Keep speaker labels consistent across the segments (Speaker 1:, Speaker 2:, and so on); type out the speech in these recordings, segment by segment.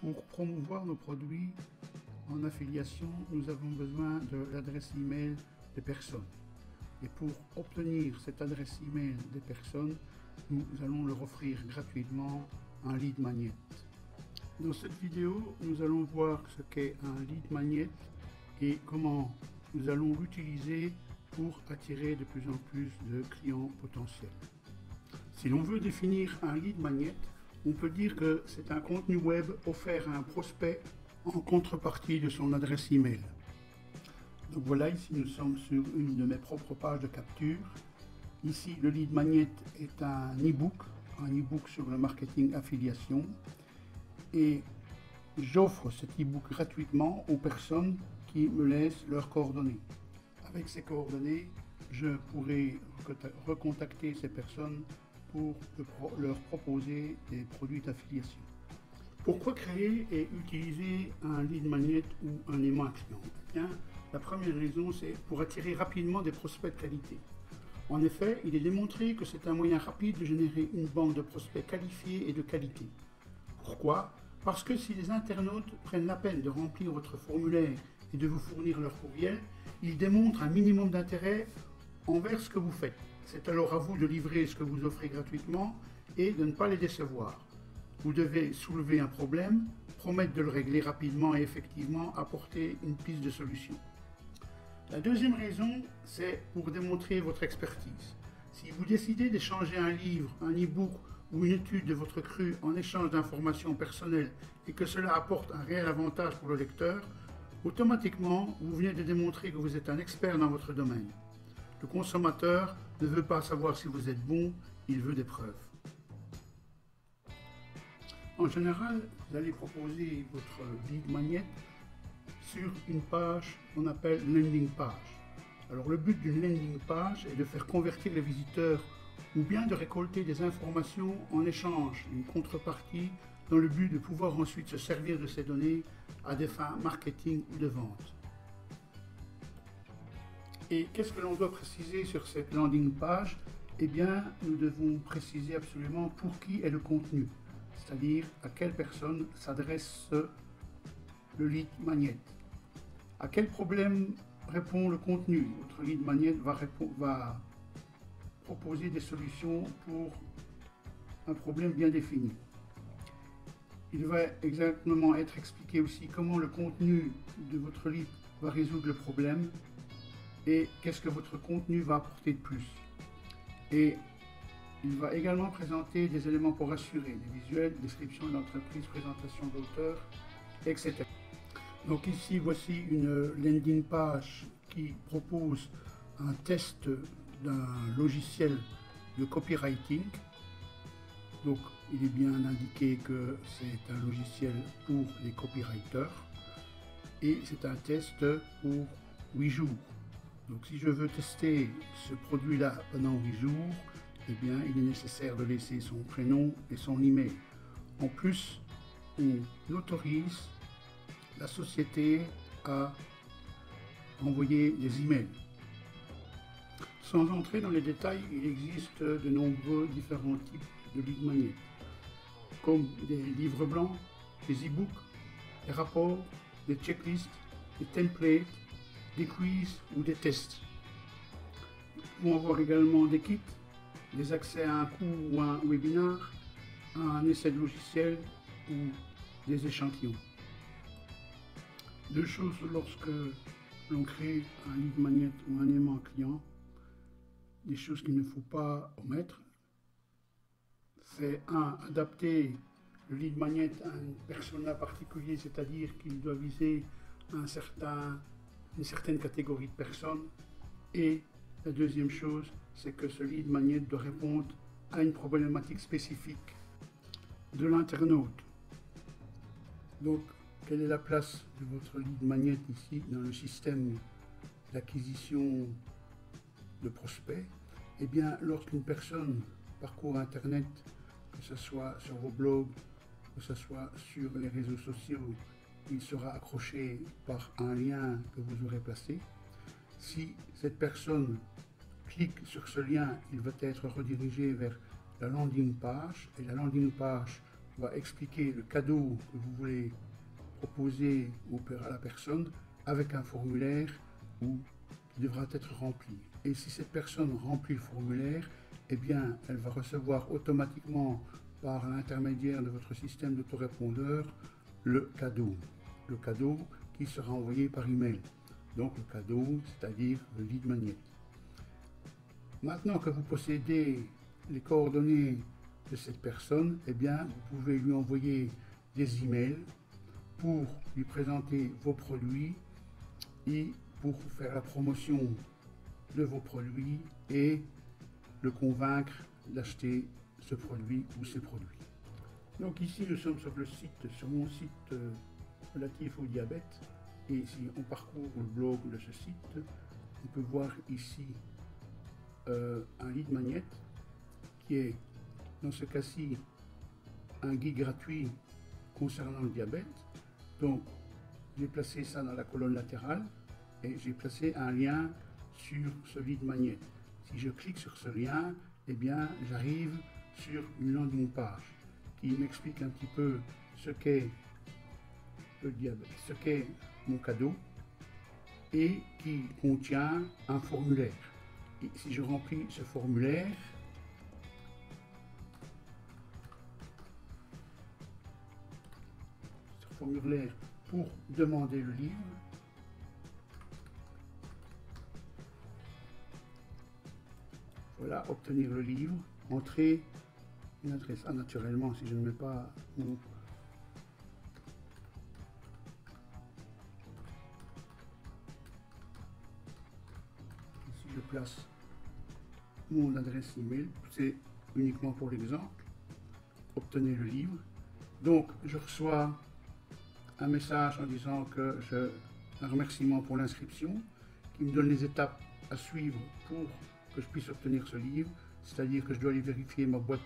Speaker 1: Pour promouvoir nos produits en affiliation, nous avons besoin de l'adresse email des personnes. Et pour obtenir cette adresse email des personnes, nous allons leur offrir gratuitement un lead magnet. Dans cette vidéo, nous allons voir ce qu'est un lead magnet et comment nous allons l'utiliser pour attirer de plus en plus de clients potentiels. Si l'on veut définir un lead magnet, on peut dire que c'est un contenu web offert à un prospect en contrepartie de son adresse email. Donc voilà, ici nous sommes sur une de mes propres pages de capture. Ici, le lead magnet est un e-book sur le marketing affiliation. Et j'offre cet e-book gratuitement aux personnes qui me laissent leurs coordonnées. Avec ces coordonnées, je pourrai recontacter ces personnes pour leur proposer des produits d'affiliation. Pourquoi créer et utiliser un lead magnet ou un aimant client? Eh bien, la première raison, c'est pour attirer rapidement des prospects de qualité. En effet, il est démontré que c'est un moyen rapide de générer une bande de prospects qualifiés et de qualité. Pourquoi? Parce que si les internautes prennent la peine de remplir votre formulaire et de vous fournir leur courriel, ils démontrent un minimum d'intérêt envers ce que vous faites. C'est alors à vous de livrer ce que vous offrez gratuitement et de ne pas les décevoir. Vous devez soulever un problème, promettre de le régler rapidement et effectivement apporter une piste de solution. La deuxième raison, c'est pour démontrer votre expertise. Si vous décidez d'échanger un livre, un e-book ou une étude de votre cru en échange d'informations personnelles et que cela apporte un réel avantage pour le lecteur, automatiquement, vous venez de démontrer que vous êtes un expert dans votre domaine. Le consommateur ne veut pas savoir si vous êtes bon, il veut des preuves. En général, vous allez proposer votre lead magnet sur une page qu'on appelle landing page. Alors le but d'une landing page est de faire convertir les visiteurs ou bien de récolter des informations en échange d'une contrepartie dans le but de pouvoir ensuite se servir de ces données à des fins marketing ou de vente. Et qu'est-ce que l'on doit préciser sur cette landing page? Eh bien, nous devons préciser absolument pour qui est le contenu, c'est-à-dire à quelle personne s'adresse le lead magnet. À quel problème répond le contenu? Votre lead magnet va proposer des solutions pour un problème bien défini. Il va exactement être expliqué aussi comment le contenu de votre lead va résoudre le problème et qu'est-ce que votre contenu va apporter de plus. Et il va également présenter des éléments pour rassurer, des visuels, description de l'entreprise, présentation de l'auteur, etc. Donc ici, voici une landing page qui propose un test d'un logiciel de copywriting. Donc il est bien indiqué que c'est un logiciel pour les copywriters et c'est un test pour 8 jours. Donc si je veux tester ce produit-là pendant 8 jours, eh bien il est nécessaire de laisser son prénom et son email. En plus, on autorise la société à envoyer des emails. Sans entrer dans les détails, il existe de nombreux différents types de lead magnet, comme des livres blancs, des e-books, des rapports, des checklists, des templates, des quiz ou des tests. Nous pouvons avoir également des kits, des accès à un cours ou à un webinar, à un essai de logiciel ou des échantillons. Deux choses lorsque l'on crée un lead magnet ou un aimant client, des choses qu'il ne faut pas omettre, c'est adapter le lead magnet à une persona particulier, c'est-à-dire qu'il doit viser une certaine catégorie de personnes. Et la deuxième chose, c'est que ce lead magnet doit répondre à une problématique spécifique de l'internaute. Donc, quelle est la place de votre lead magnet ici dans le système d'acquisition de prospects? Eh bien, lorsqu'une personne parcourt Internet, que ce soit sur vos blogs, que ce soit sur les réseaux sociaux, il sera accroché par un lien que vous aurez placé. Si cette personne clique sur ce lien, il va être redirigé vers la landing page, et la landing page va expliquer le cadeau que vous voulez proposer à la personne avec un formulaire qui devra être rempli. Et si cette personne remplit le formulaire, eh bien, elle va recevoir automatiquement par l'intermédiaire de votre système d'autorépondeur le cadeau qui sera envoyé par email. Donc le cadeau, c'est-à-dire le lead magnet. Maintenant que vous possédez les coordonnées de cette personne, eh bien, vous pouvez lui envoyer des emails pour lui présenter vos produits et pour faire la promotion de vos produits et le convaincre d'acheter ce produit ou ces produits. Donc ici, nous sommes sur mon site relatif au diabète. Et si on parcourt le blog de ce site, on peut voir ici un lead magnet qui est, dans ce cas-ci, un guide gratuit concernant le diabète. Donc, j'ai placé ça dans la colonne latérale et j'ai placé un lien sur ce lead magnet. Si je clique sur ce lien, eh bien, j'arrive sur une landing page qui m'explique un petit peu ce qu'est le diabète, ce qu'est mon cadeau et qui contient un formulaire. Et si je remplis ce formulaire, pour demander le livre, voilà, obtenir le livre, entrer une adresse. Ah, naturellement, si je ne mets pas mon je place mon adresse email, c'est uniquement pour l'exemple, obtenez le livre. Donc je reçois un message en disant que un remerciement pour l'inscription, qui me donne les étapes à suivre pour que je puisse obtenir ce livre, c'est-à-dire que je dois aller vérifier ma boîte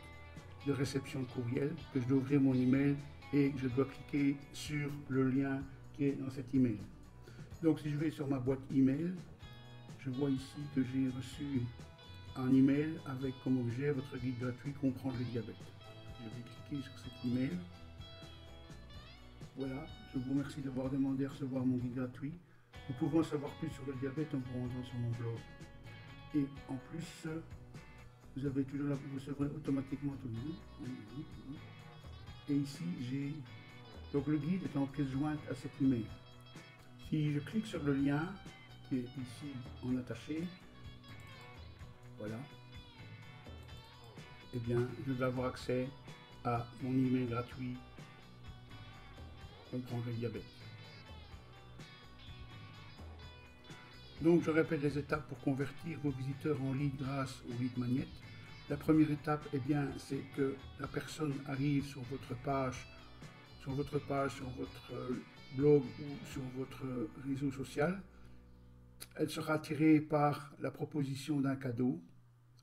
Speaker 1: de réception de courriel, que je dois ouvrir mon email et que je dois cliquer sur le lien qui est dans cet email. Donc si je vais sur ma boîte email, je vois ici que j'ai reçu un email avec comme objet votre guide gratuit comprendre le diabète. Je vais cliquer sur cet email. Voilà, je vous remercie d'avoir demandé à recevoir mon guide gratuit. Nous pouvons en savoir plus sur le diabète en vous rendant sur mon blog. Et en plus, vous avez toujours là, vous recevrez automatiquement tout le monde. Et ici, j'ai donc le guide est en pièce jointe à cet email. Si je clique sur le lien qui est ici en attaché, voilà, eh bien, je vais avoir accès à mon email gratuit comprendre le diabète. Donc, je répète les étapes pour convertir vos visiteurs en lead grâce au lead magnet. La première étape, eh bien, c'est que la personne arrive sur votre page, sur votre blog ou sur votre réseau social. Elle sera attirée par la proposition d'un cadeau.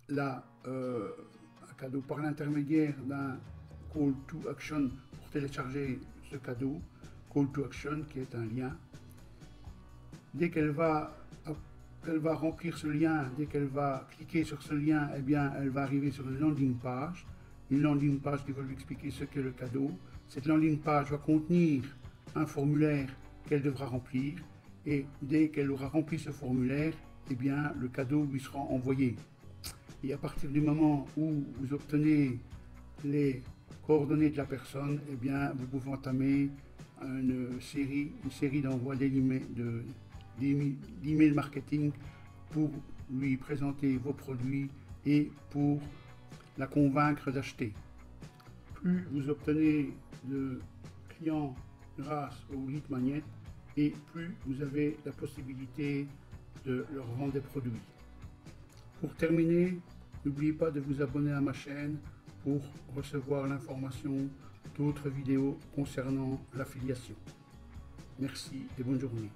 Speaker 1: Là, un cadeau par l'intermédiaire d'un call to action pour télécharger ce cadeau. Call to action qui est un lien. Dès qu'elle va remplir ce lien, dès qu'elle va cliquer sur ce lien, eh bien, elle va arriver sur une landing page qui va lui expliquer ce qu'est le cadeau. Cette landing page va contenir un formulaire qu'elle devra remplir et dès qu'elle aura rempli ce formulaire, eh bien, le cadeau lui sera envoyé. Et à partir du moment où vous obtenez les coordonnées de la personne, eh bien, vous pouvez entamer une série d'envois d'email marketing pour lui présenter vos produits et pour la convaincre d'acheter. Plus vous obtenez de clients grâce au lead magnet et plus vous avez la possibilité de leur vendre des produits. Pour terminer, n'oubliez pas de vous abonner à ma chaîne pour recevoir l'information d'autres vidéos concernant l'affiliation. Merci et bonne journée.